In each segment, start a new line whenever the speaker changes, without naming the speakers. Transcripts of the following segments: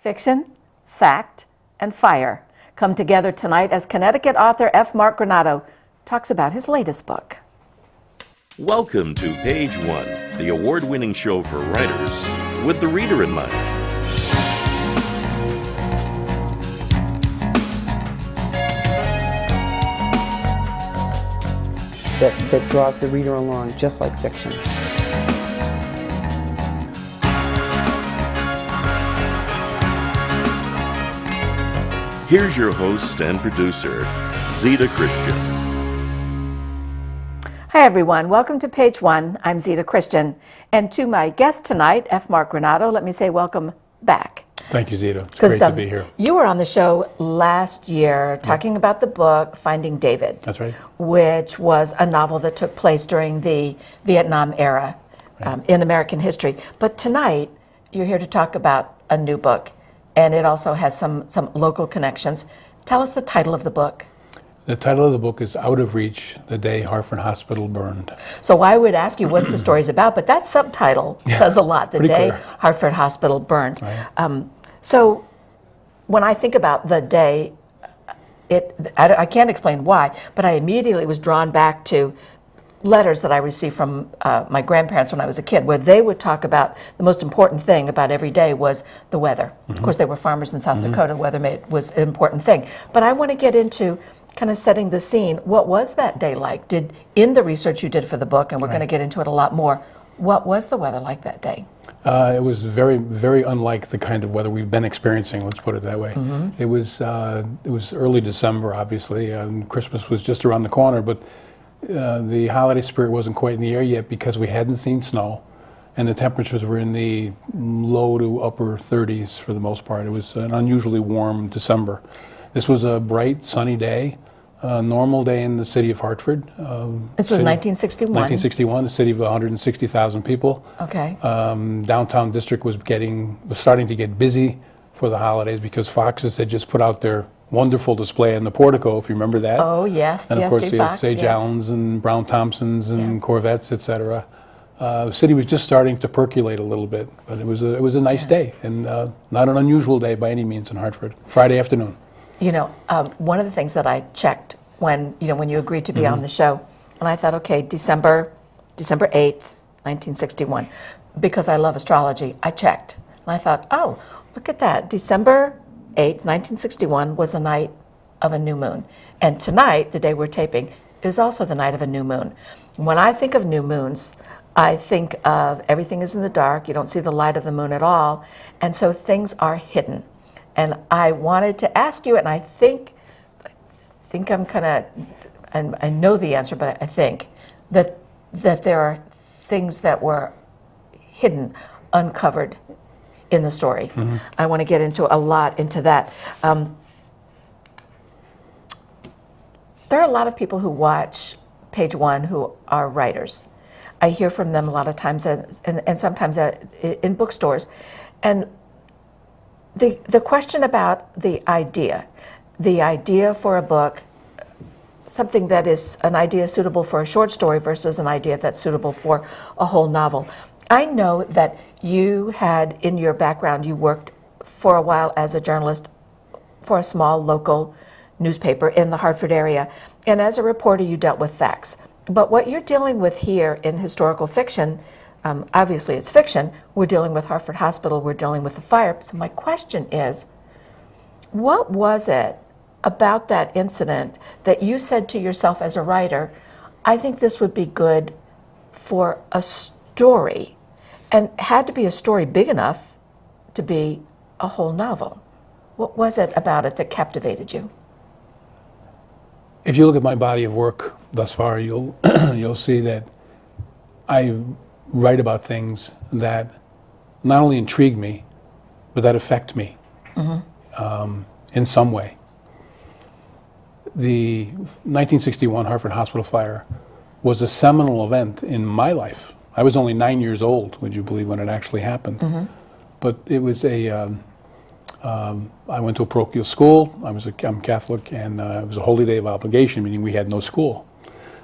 Fiction, fact, and fire come together tonight as Connecticut author F. Mark Granato talks about his latest book.
Welcome to Page 1, the award-winning show for writers with the reader in mind.
That draws the reader along, just like fiction.
Here's your host and producer, Zita Christian.
Hi everyone, welcome to Page 1. I'm Zita Christian. And to my guest tonight, F. Mark Granato, let me say welcome back.
Thank you, Zita. It's great to be here.
You were on the show last year talking about the book Finding David.
That's right.
Which was a novel that took place during the Vietnam era in American history. But tonight, you're here to talk about a new book, and it also has some local connections. Tell us the title of the book.
The title of the book is Out of Reach, The Day Hartford Hospital Burned.
So I would ask you what the story's about, but that subtitle says a lot, The Day
clear.
Hartford Hospital Burned.
Right.
So when I think about the day, I can't explain why, but I immediately was drawn back to letters that I received from my grandparents when I was a kid, where they would talk about the most important thing about every day was the weather. Mm-hmm. Of course, they were farmers in South Dakota. Weather was an important thing. But I want to get into kind of setting the scene. What was that day like? In the research you did for the book, and we're going to get into it a lot more, what was the weather like that day?
It was very, very unlike the kind of weather we've been experiencing, let's put it that way. Mm-hmm. It was early December, obviously. Christmas was just around the corner, but the holiday spirit wasn't quite in the air yet because we hadn't seen snow, and the temperatures were in the low to upper 30s for the most part. It was an unusually warm December. This was a bright, sunny day, a normal day in the city of Hartford.
This was 1961?
1961, a city of 160,000 people.
Okay.
Downtown district was starting to get busy for the holidays because Fox's had just put out their wonderful display in the portico, if you remember that.
Oh, yes.
And of course, you had
Fox,
Sage Allens and Brown Thompsons and Corvettes, etc. The city was just starting to percolate a little bit, but it was a nice day, and not an unusual day by any means in Hartford. Friday afternoon.
You know, one of the things that I checked when you agreed to be on the show, and I thought, okay, December 8th, 1961, because I love astrology, I checked. And I thought, oh, look at that. December 8th, 1961 was a night of a new moon. And tonight, the day we're taping, is also the night of a new moon. When I think of new moons, I think of everything is in the dark, you don't see the light of the moon at all, and so things are hidden. And I wanted to ask you, and I think I'm kind of, and I know the answer, but I think that there are things that were hidden, uncovered in the story. Mm-hmm. I want to get into a lot into that. There are a lot of people who watch Page 1 who are writers. I hear from them a lot of times, and sometimes in bookstores. And the question about the idea for a book, something that is an idea suitable for a short story versus an idea that's suitable for a whole novel. I know that you had in your background, you worked for a while as a journalist for a small local newspaper in the Hartford area, and as a reporter you dealt with facts. But what you're dealing with here in historical fiction, obviously it's fiction, we're dealing with Hartford Hospital, we're dealing with the fire. So my question is, what was it about that incident that you said to yourself as a writer, I think this would be good for a story, and had to be a story big enough to be a whole novel? What was it about it that captivated you?
If you look at my body of work thus far, you'll see that I write about things that not only intrigue me, but that affect me in some way. The 1961 Hartford Hospital fire was a seminal event in my life. I was only 9 years old, would you believe, when it actually happened. Mm-hmm. But it was I went to a parochial school. I'm Catholic, and it was a holy day of obligation, meaning we had no school.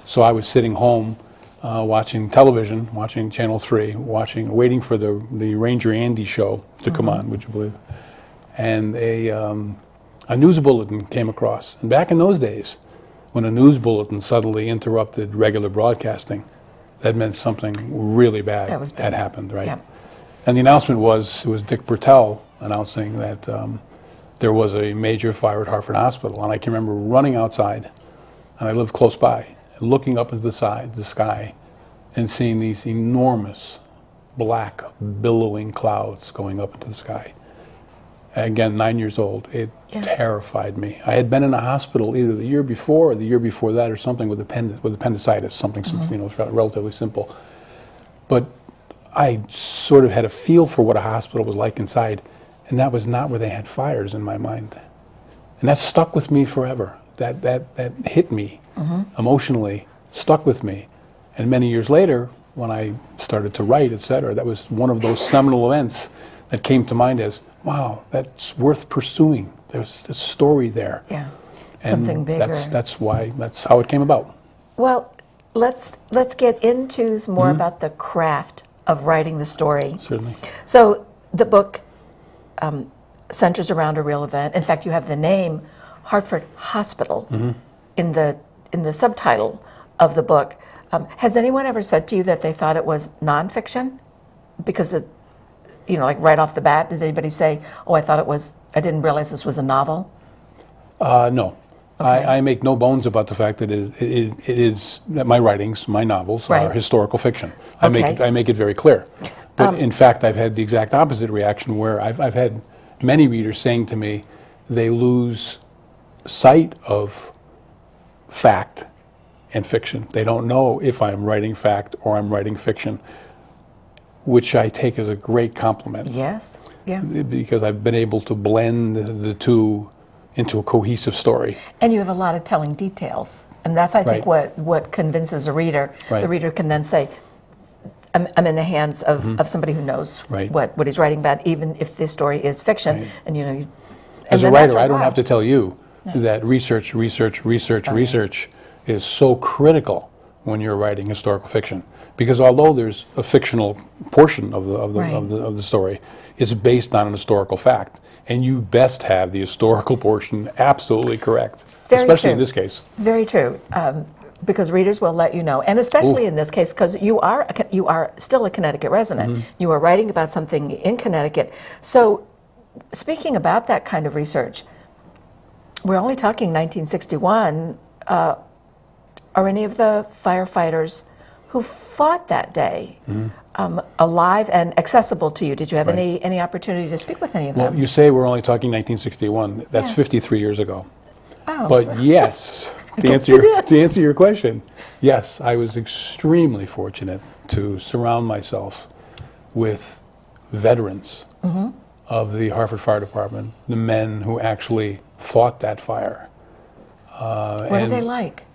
So I was sitting home watching television, watching Channel 3, waiting for the Ranger Andy show to come on, would you believe? and a news bulletin came across. And back in those days, when a news bulletin suddenly interrupted regular broadcasting, that meant something really bad
That was big.
had happened, right?
Yeah.
And the announcement was, it was Dick Bertel announcing that there was a major fire at Hartford Hospital. And I can remember running outside, and I lived close by, and looking up into the sky, and seeing these enormous black billowing clouds going up into the sky. Again, 9 years old, it terrified me. I had been in a hospital either the year before or the year before that or something with appendicitis, something relatively simple. But I sort of had a feel for what a hospital was like inside, and that was not where they had fires in my mind. And that stuck with me forever. That hit me emotionally, stuck with me. And many years later, when I started to write, etc., that was one of those seminal events that came to mind as, wow, that's worth pursuing. There's a story there.
Yeah,
And
something bigger.
That's how it came about.
Well, let's get into some more about the craft of writing the story.
Certainly.
So the book centers around a real event. In fact, you have the name Hartford Hospital in the subtitle of the book. Has anyone ever said to you that they thought it was nonfiction? Because like right off the bat, does anybody say, "Oh, I didn't realize this was a novel"?
No.
Okay.
I make no bones about the fact that it is that my writings, my novels,
Right.
are historical fiction.
Okay.
I make it very clear. But in fact, I've had the exact opposite reaction, where I've had many readers saying to me they lose sight of fact and fiction. They don't know if I'm writing fact or I'm writing fiction, which I take as a great compliment.
Yes. Yeah.
Because I've been able to blend the two into a cohesive story.
And you have a lot of telling details, and that's I think what convinces a reader.
Right.
The reader can then say, I'm in the hands of somebody who knows
Right.
what he's writing about, even if this story is fiction.
Right.
And
As a
then
writer,
after a
I don't
while-
have to tell you that research is so critical when you're writing historical fiction. Because although there's a fictional portion of the story, it's based on an historical fact. And you best have the historical portion absolutely correct,
Very
especially
true.
in this case.
Very true, because readers will let you know, and especially in this case, because you are still a Connecticut resident. You are writing about something in Connecticut. So, speaking about that kind of research, we're only talking 1961. Are any of the firefighters who fought that day alive and accessible to you? Did you have
Right.
any opportunity to speak with any of
Well,
them?
you say we're only talking 1961. That's
Yeah.
53 years ago.
Oh.
But yes, to
guess
answer,
it is.
to answer your question, yes, I was extremely fortunate to surround myself with veterans of the Hartford Fire Department, the men who actually fought that fire.
What are they like?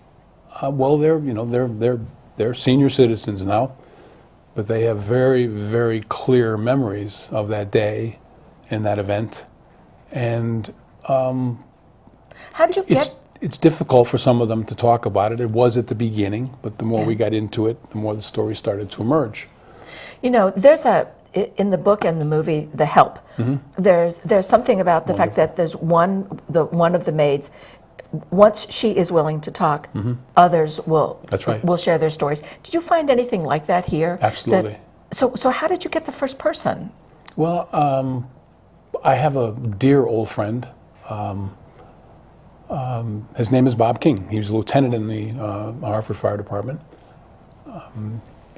Well, they're senior citizens now, but they have very, very clear memories of that day and that event. And
How did you get?
it's difficult for some of them to talk about it. It was at the beginning, but the more we got into it, the more the story started to emerge.
There's in the book and the movie, The Help. There's something about the fact that there's one of the maids. Once she is willing to talk, others will.
That's right.
Will share their stories. Did you find anything like that here?
Absolutely.
So how did you get the first person?
Well, I have a dear old friend. His name is Bob King. He was a lieutenant in the Hartford Fire Department,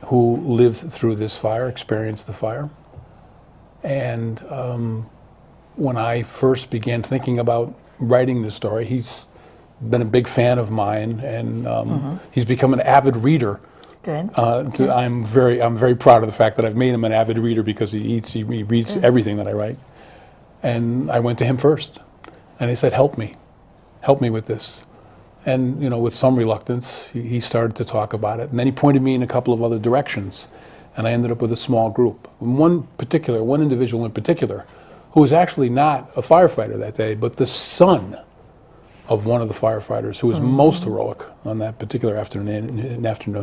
who lived through this fire, experienced the fire. And when I first began thinking about writing this story, he's been a big fan of mine, and he's become an avid reader.
Good.
I'm very proud of the fact that I've made him an avid reader, because he reads everything that I write. And I went to him first, and he said, help me with this. And with some reluctance, he started to talk about it, and then he pointed me in a couple of other directions, and I ended up with a small group. One individual in particular, who was actually not a firefighter that day, but the son of one of the firefighters who was most heroic on that particular afternoon.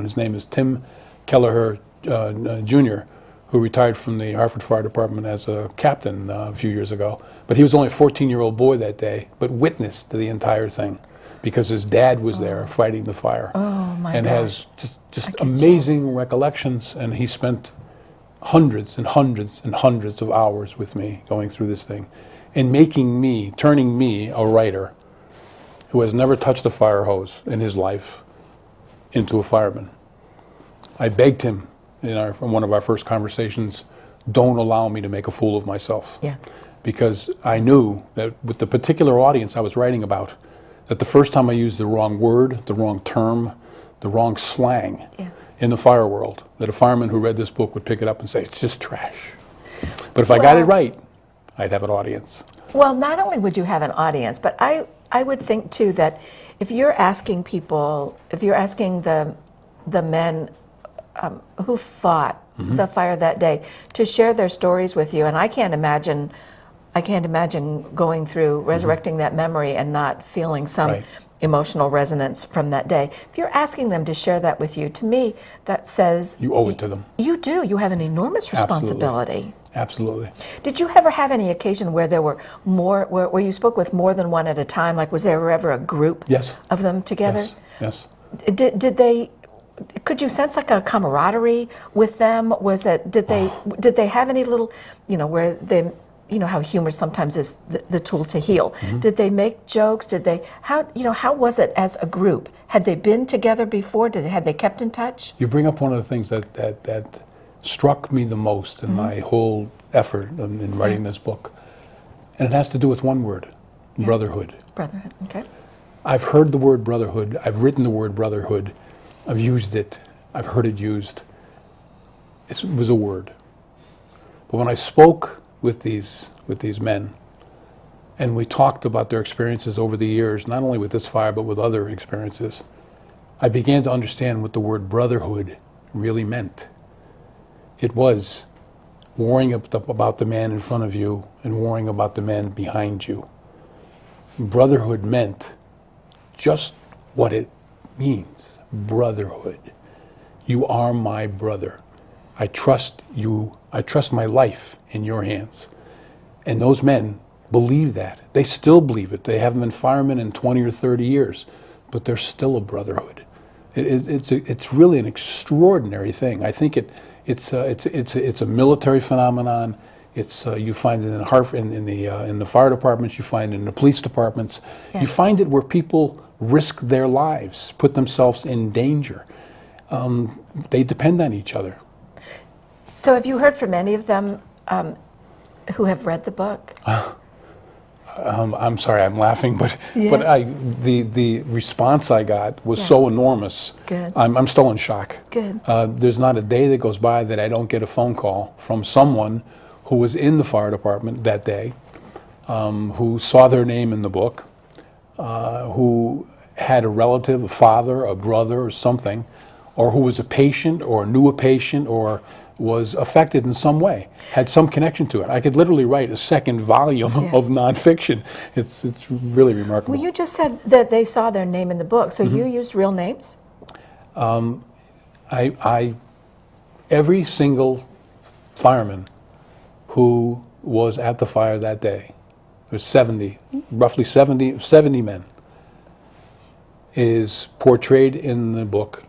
His name is Tim Kelleher Jr., who retired from the Hartford Fire Department as a captain a few years ago. But he was only a 14-year-old boy that day, but witnessed the entire thing because his dad was there fighting the fire.
Oh, my
and
gosh.
has
I
just
get
amazing recollections. And he spent hundreds and hundreds and hundreds of hours with me going through this thing and turning me, a writer who has never touched a fire hose in his life, into a fireman. I begged him in one of our first conversations, don't allow me to make a fool of myself.
Yeah.
Because I knew that with the particular audience I was writing about, that the first time I used the wrong word, the wrong term, the wrong slang in the fire world, that a fireman who read this book would pick it up and say, it's just trash. But if I got it right, I'd have an audience.
Well, not only would you have an audience, but I would think too that if you're asking people, if you're asking the men who fought the fire that day to share their stories with you, and I can't imagine going through resurrecting that memory and not feeling some emotional resonance from that day. If you're asking them to share that with you, to me, that says
you owe it to them.
You do. You have an enormous responsibility.
Absolutely.
Did you ever have any occasion where there were more, where you spoke with more than one at a time? Like, was there ever a group of them together?
Yes.
Did they? Could you sense like a camaraderie with them? Was it? Did they have any little, where they, how humor sometimes is the tool to heal? Did they make jokes? Did they? How was it as a group? Had they been together before? Had they kept in touch?
You bring up one of the things that struck me the most in my whole effort in writing this book, and it has to do with one word: brotherhood.
Brotherhood. Okay.
I've heard the word brotherhood. I've written the word brotherhood. I've used it. I've heard it used. It was a word. But when I spoke with these men, and we talked about their experiences over the years, not only with this fire, but with other experiences, I began to understand what the word brotherhood really meant. It was worrying about the man in front of you and worrying about the man behind you. Brotherhood meant just what it means. Brotherhood. You are my brother. I trust you. I trust my life in your hands. And those men believe that. They still believe it. They haven't been firemen in 20 or 30 years, but they're still a brotherhood. It's really an extraordinary thing. I think it's a military phenomenon. You find it in Hartford, in the fire departments. You find it in the police departments. Yeah. You find it where people risk their lives, put themselves in danger. They depend on each other.
So have you heard from any of them who have read the book?
I'm sorry, I'm laughing, but the response I got was so enormous.
Good.
I'm still in shock.
Good.
There's not a day that goes by that I don't get a phone call from someone who was in the fire department that day, who saw their name in the book, who had a relative, a father, a brother, or something, or who was a patient, or knew a patient, or was affected in some way, had some connection to it. I could literally write a second volume of nonfiction. It's really remarkable.
Well, you just said that they saw their name in the book, so you used real names?
Every single fireman who was at the fire that day, there's roughly 70 men, is portrayed in the book.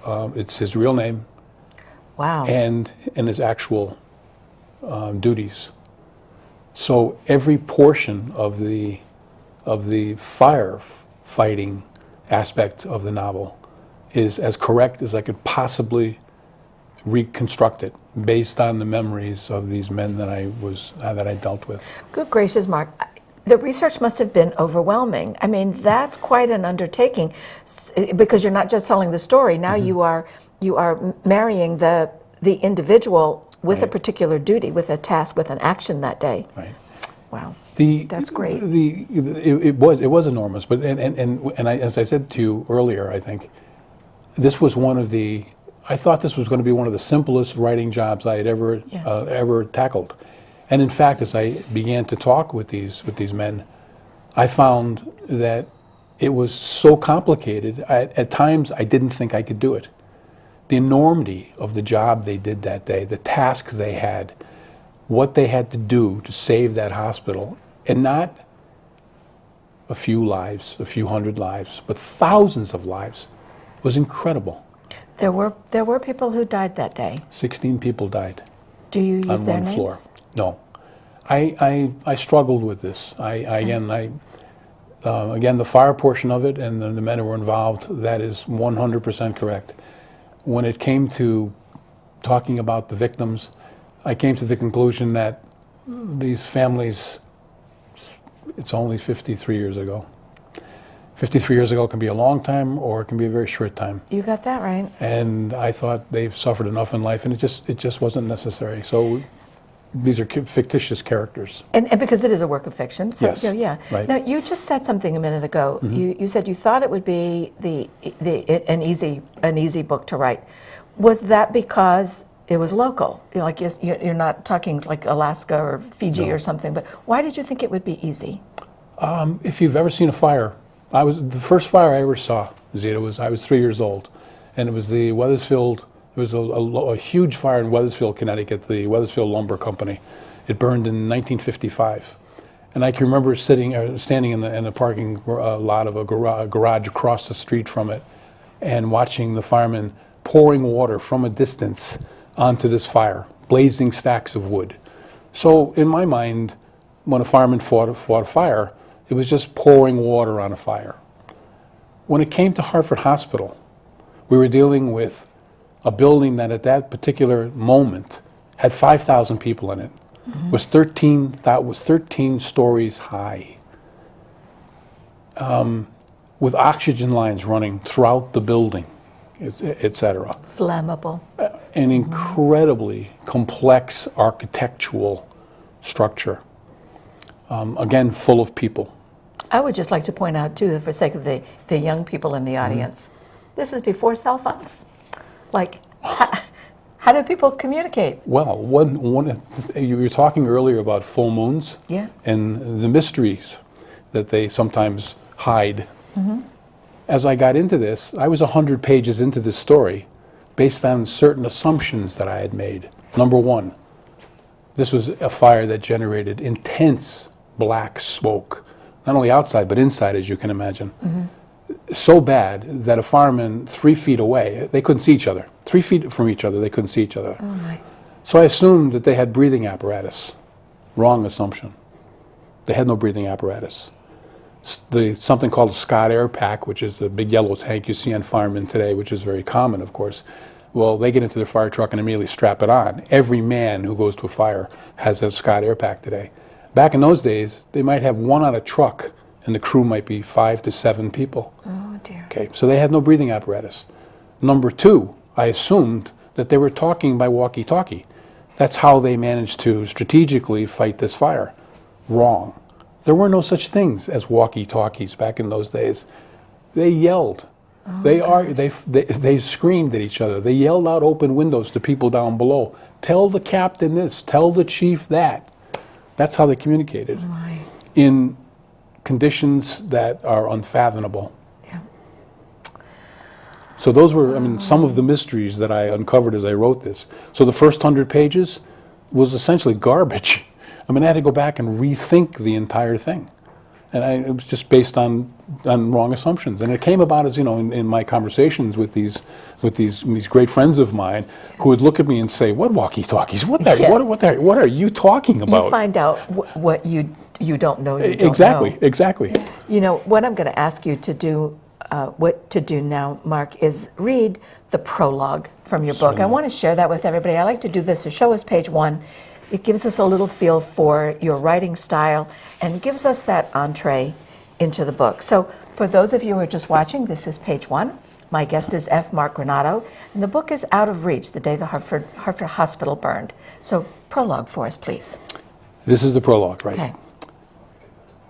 It's his real name.
Wow.
And his actual duties. So every portion of the firefighting aspect of the novel is as correct as I could possibly reconstruct it, based on the memories of these men that I dealt with. Good
gracious, Mark. The research must have been overwhelming. I mean, that's quite an undertaking, because you're not just telling the story. Now you are marrying the individual with a particular duty, with a task, with an action that day.
Right.
Wow. That's great.
It was enormous, but as I said to you earlier, I think this was I thought this was going to be one of the simplest writing jobs I had ever tackled. And in fact, as I began to talk with these men, I found that it was so complicated. At times, I didn't think I could do it, the enormity of the job they did that day, the task they had, what they had to do to save that hospital, and not a few lives, a few hundred lives, but thousands of lives, was incredible.
There were people who died that day.
16 people died
Do you use
on
their
one
names?
floor. No. I struggled with this. Again, the fire portion of it and the men who were involved, that is 100% correct. When it came to talking about the victims, I came to the conclusion that these families, it's only 53 years ago. 53 years ago can be a long time or it can be a very short time.
You got that right.
And I thought they've suffered enough in life and it just wasn't necessary. So these are fictitious characters.
And because it is a work of fiction. So,
Yes,
yeah.
right.
Now, you just said something a minute ago. You said you thought it would be an easy book to write. Was that because it was local? Like you're not talking like Alaska or Fiji or something, but why did you think it would be easy?
If you've ever seen a fire, the first fire I ever saw, Zita, I was 3 years old, and it was the Wethersfield. It was a huge fire in Wethersfield, Connecticut, the Wethersfield Lumber Company. It burned in 1955, and I can remember standing in the parking lot of a garage across the street from it, and watching the firemen pouring water from a distance onto this fire, blazing stacks of wood. So in my mind, when a fireman fought a fire, it was just pouring water on a fire. When it came to Hartford Hospital, we were dealing with a building that at that particular moment had 5,000 people in it, was 13 stories high, with oxygen lines running throughout the building, etc.
Flammable.
An incredibly complex architectural structure, again, full of people.
I would just like to point out, too, that for sake of the young people in the audience, this is before cell phones. Like, how do people communicate?
Well, you were talking earlier about full moons and the mysteries that they sometimes hide. As I got into this, I was 100 pages into this story based on certain assumptions that I had made. Number one, this was a fire that generated intense black smoke, not only outside but inside, as you can imagine. So bad that a fireman 3 feet away, they couldn't see each other. 3 feet from each other, they couldn't see each other.
Oh my.
So I assumed that they had breathing apparatus. Wrong assumption. They had no breathing apparatus. Something called a Scott Air Pack, which is the big yellow tank you see on firemen today, which is very common, of course. Well, they get into their fire truck and immediately strap it on. Every man who goes to a fire has a Scott Air Pack today. Back in those days, they might have one on a truck, and the crew might be 5 to 7 people.
Oh, dear.
Okay, so they had no breathing apparatus. Number two, I assumed that they were talking by walkie-talkie. That's how they managed to strategically fight this fire. Wrong. There were no such things as walkie-talkies back in those days. They yelled. They screamed at each other. They yelled out open windows to people down below. Tell the captain this. Tell the chief that. That's how they communicated.
Right.
In conditions that are unfathomable.
Yeah.
So those were, some of the mysteries that I uncovered as I wrote this. So the first 100 pages was essentially garbage. I had to go back and rethink the entire thing. And it was just based on wrong assumptions. And it came about as, in my conversations with these great friends of mine who would look at me and say, what walkie-talkies? What are you talking about?
You find out what you don't know you don't
Exactly,
know.
exactly.
What I'm going to ask you to do, now, Mark, is read the prologue from your book. I want to share that with everybody. I like to do this. The show is page 1. It gives us a little feel for your writing style and gives us that entree into the book. So for those of you who are just watching, this is page 1. My guest is F. Mark Granato, and the book is Out of Reach, the day the Hartford Hospital burned. So prologue for us, please.
This is the prologue, right?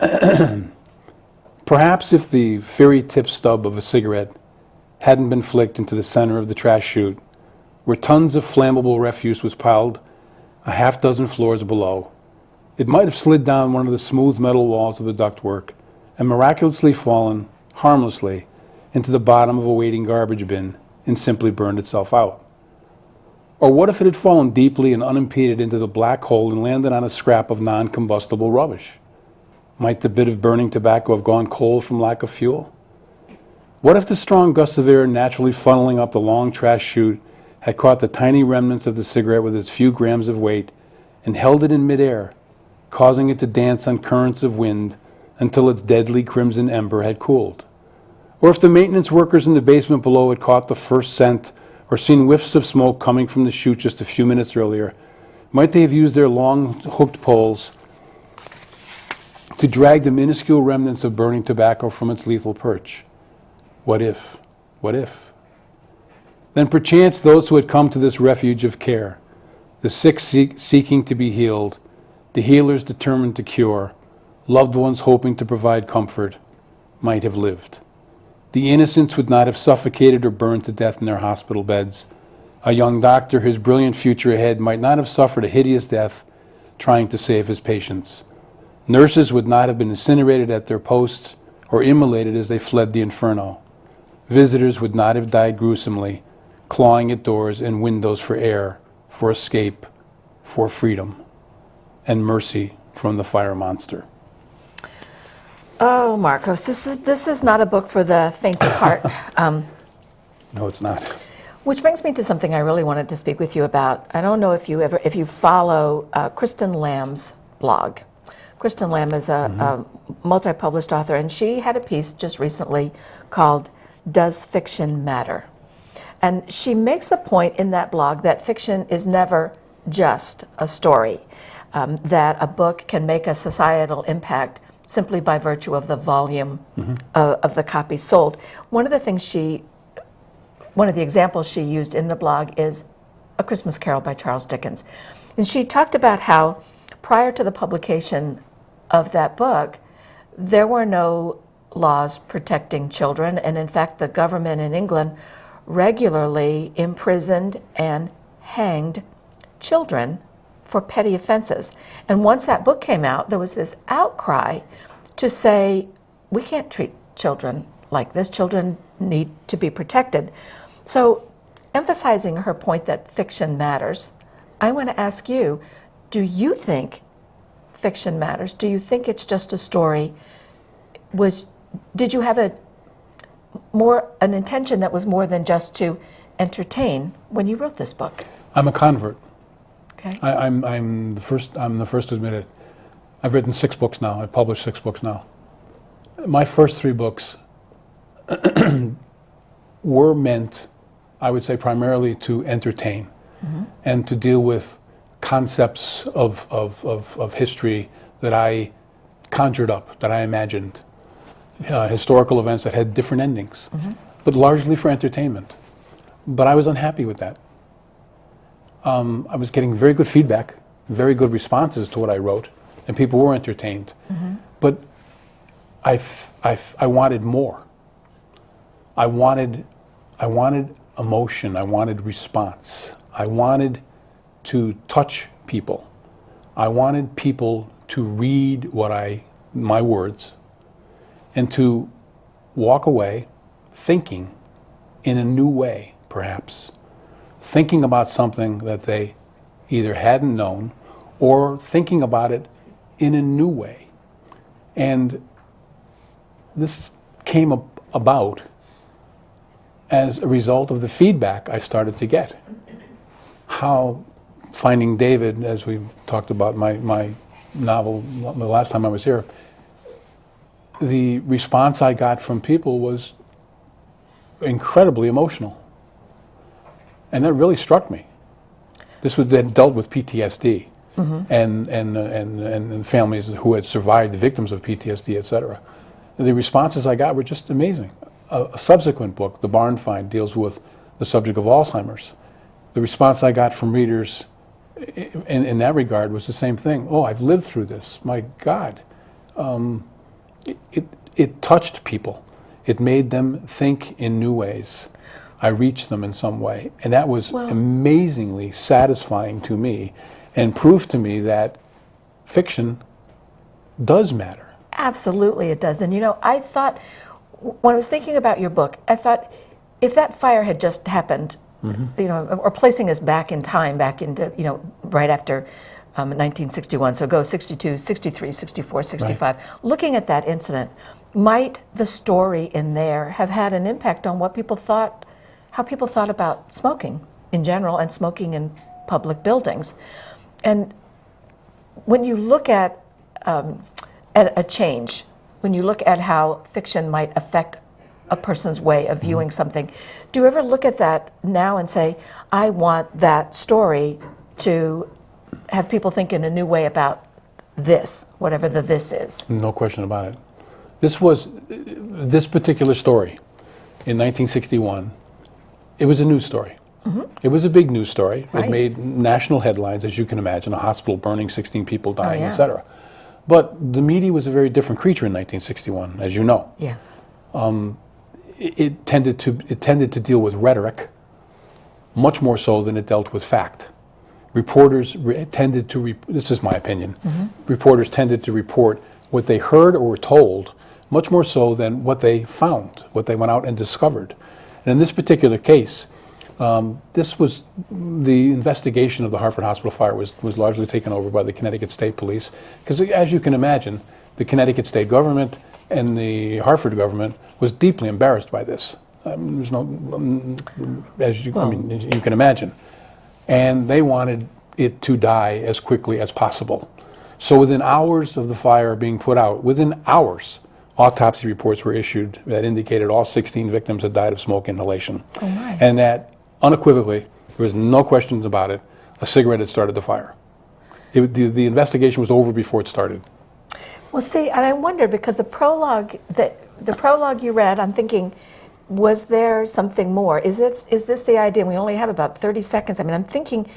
Okay.
Perhaps if the fiery tip stub of a cigarette hadn't been flicked into the center of the trash chute, where tons of flammable refuse was piled a half dozen floors below, it might have slid down one of the smooth metal walls of the ductwork and miraculously fallen, harmlessly, into the bottom of a waiting garbage bin and simply burned itself out? Or what if it had fallen deeply and unimpeded into the black hole and landed on a scrap of non-combustible rubbish? Might the bit of burning tobacco have gone cold from lack of fuel? What if the strong gust of air naturally funneling up the long trash chute had caught the tiny remnants of the cigarette with its few grams of weight and held it in midair, causing it to dance on currents of wind until its deadly crimson ember had cooled? Or if the maintenance workers in the basement below had caught the first scent or seen whiffs of smoke coming from the chute just a few minutes earlier, might they have used their long hooked poles to drag the minuscule remnants of burning tobacco from its lethal perch? What if? What if? Then perchance those who had come to this refuge of care, the sick seeking to be healed, the healers determined to cure, loved ones hoping to provide comfort, might have lived. The innocents would not have suffocated or burned to death in their hospital beds. A young doctor, his brilliant future ahead, might not have suffered a hideous death trying to save his patients. Nurses would not have been incinerated at their posts or immolated as they fled the inferno. Visitors would not have died gruesomely, clawing at doors and windows for air, for escape, for freedom, and mercy from the fire monster.
Oh, Marcos, this is not a book for the faint of heart.
No, it's not.
Which brings me to something I really wanted to speak with you about. I don't know if you follow Kristen Lamb's blog. Kristen Lamb is a multi-published author, and she had a piece just recently called "Does Fiction Matter?" And she makes the point in that blog that fiction is never just a story, that a book can make a societal impact simply by virtue of the volume of the copies sold. One of the examples she used in the blog is A Christmas Carol by Charles Dickens. And she talked about how prior to the publication of that book, there were no laws protecting children, and in fact the government in England regularly imprisoned and hanged children for petty offenses. And once that book came out, there was this outcry to say, we can't treat children like this. Children need to be protected. So, emphasizing her point that fiction matters, I want to ask you, do you think fiction matters? Do you think it's just a story? Did you have an intention that was more than just to entertain when you wrote this book?
I'm a convert.
Okay.
I'm the first to admit it. I've written 6 books now. I've published 6 books now. My first 3 books were meant, I would say, primarily to entertain and to deal with concepts of history that I conjured up, that I imagined, historical events that had different endings, but largely for entertainment. But I was unhappy with that. I was getting very good feedback, very good responses to what I wrote, and people were entertained. But I wanted more. I wanted emotion. I wanted response. I wanted to touch people. I wanted people to read my words and to walk away thinking in a new way, perhaps. Thinking about something that they either hadn't known or thinking about it in a new way. And this came about as a result of the feedback I started to get. How Finding David, as we talked about my novel the last time I was here, the response I got from people was incredibly emotional. And that really struck me. This was then dealt with PTSD and families who had survived, the victims of PTSD, etc. The responses I got were just amazing. A subsequent book, The Barn Find, deals with the subject of Alzheimer's. The response I got from readers in that regard was the same thing. Oh, I've lived through this. My God. It touched people. It made them think in new ways. I reached them in some way. And that was amazingly satisfying to me and proved to me that fiction does matter.
Absolutely it does. And I thought, when I was thinking about your book, I thought if that fire had just happened, or placing us back in time, back into, right after 1961, so go 62, 63, 64, 65,
Right.
looking at that incident, might the story in there have had an impact on what people thought, how people thought about smoking in general and smoking in public buildings? And when you look at a change, when you look at how fiction might affect a person's way of viewing something, do you ever look at that now and say, I want that story to have people think in a new way about this, whatever the this is?
No question about it. This particular story in 1961, it was a news story. It was a big news story.
Right.
It made national headlines, as you can imagine, a hospital burning, 16 people dying,
yeah.
etc. But the media was a very different creature in 1961, as you know.
Yes.
It tended to deal with rhetoric much more so than it dealt with fact. Reporters tended to, this is my opinion, reporters tended to report what they heard or were told much more so than what they found, what they went out and discovered. And in this particular case, this was the investigation of the Hartford Hospital fire was largely taken over by the Connecticut State Police, because as you can imagine, the Connecticut State government and the Hartford government was deeply embarrassed by this. There's no, you can imagine, and they wanted it to die as quickly as possible. So within hours of the fire being put out, within hours, autopsy reports were issued that indicated all 16 victims had died of smoke inhalation.
Oh my.
And that unequivocally, there was no questions about it, a cigarette had started the fire. The investigation was over before it started.
Well, see, and I wonder, because the prologue you read, I'm thinking, was there something more? Is this the idea? We only have about 30 seconds. I mean, I'm thinking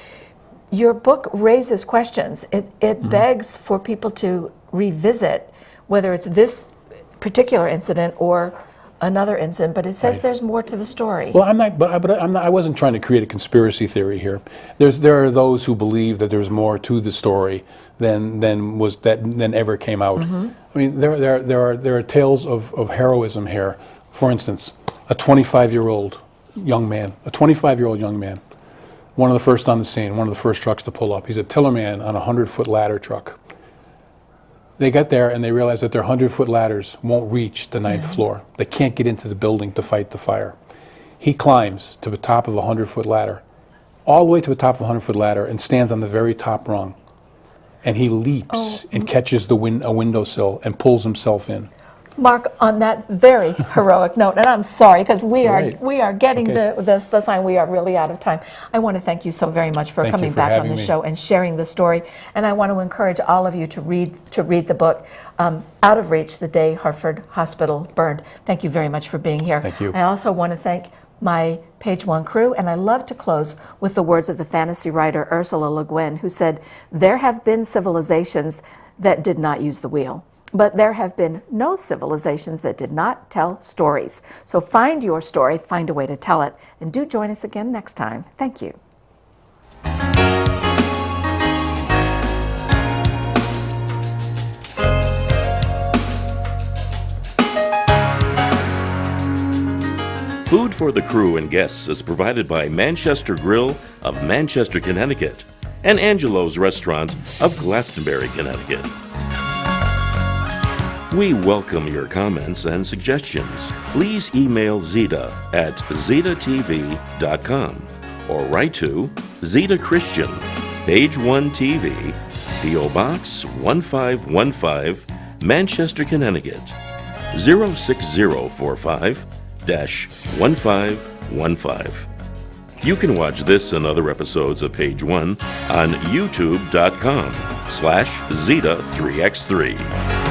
your book raises questions. It begs for people to revisit whether it's this particular incident or another incident, but it says there's more to the story.
Well, I wasn't trying to create a conspiracy theory here. There are those who believe that there's more to the story than ever came out. I mean, there are tales of heroism here. For instance, a 25-year-old young man, one of the first on the scene, one of the first trucks to pull up. He's a tillerman on a 100-foot ladder truck. They get there and they realize that their 100-foot ladders won't reach the 9th floor. They can't get into the building to fight the fire. He climbs to the top of a 100-foot ladder, all the way to the top of a 100-foot ladder, and stands on the very top rung. And he leaps and catches a windowsill and pulls himself in.
Mark, on that very heroic note, and I'm sorry because we are getting the sign we are really out of time. I want to thank you so very much for coming back on the show and sharing the story. And I want to encourage all of you to read the book, Out of Reach: The Day Hartford Hospital Burned. Thank you very much for being here.
Thank you.
I also want to thank my Page One crew, and I love to close with the words of the fantasy writer Ursula Le Guin, who said, "There have been civilizations that did not use the wheel, but there have been no civilizations that did not tell stories." So find your story, find a way to tell it, and do join us again next time. Thank you.
Food for the crew and guests is provided by Manchester Grill of Manchester, Connecticut, and Angelo's Restaurant of Glastonbury, Connecticut. We welcome your comments and suggestions. Please email Zita at zitatv.com or write to Zita Christian, Page 1 TV, P.O. Box 1515, Manchester, Connecticut 06045-1515. You can watch this and other episodes of Page 1 on youtube.com/Zita3x3.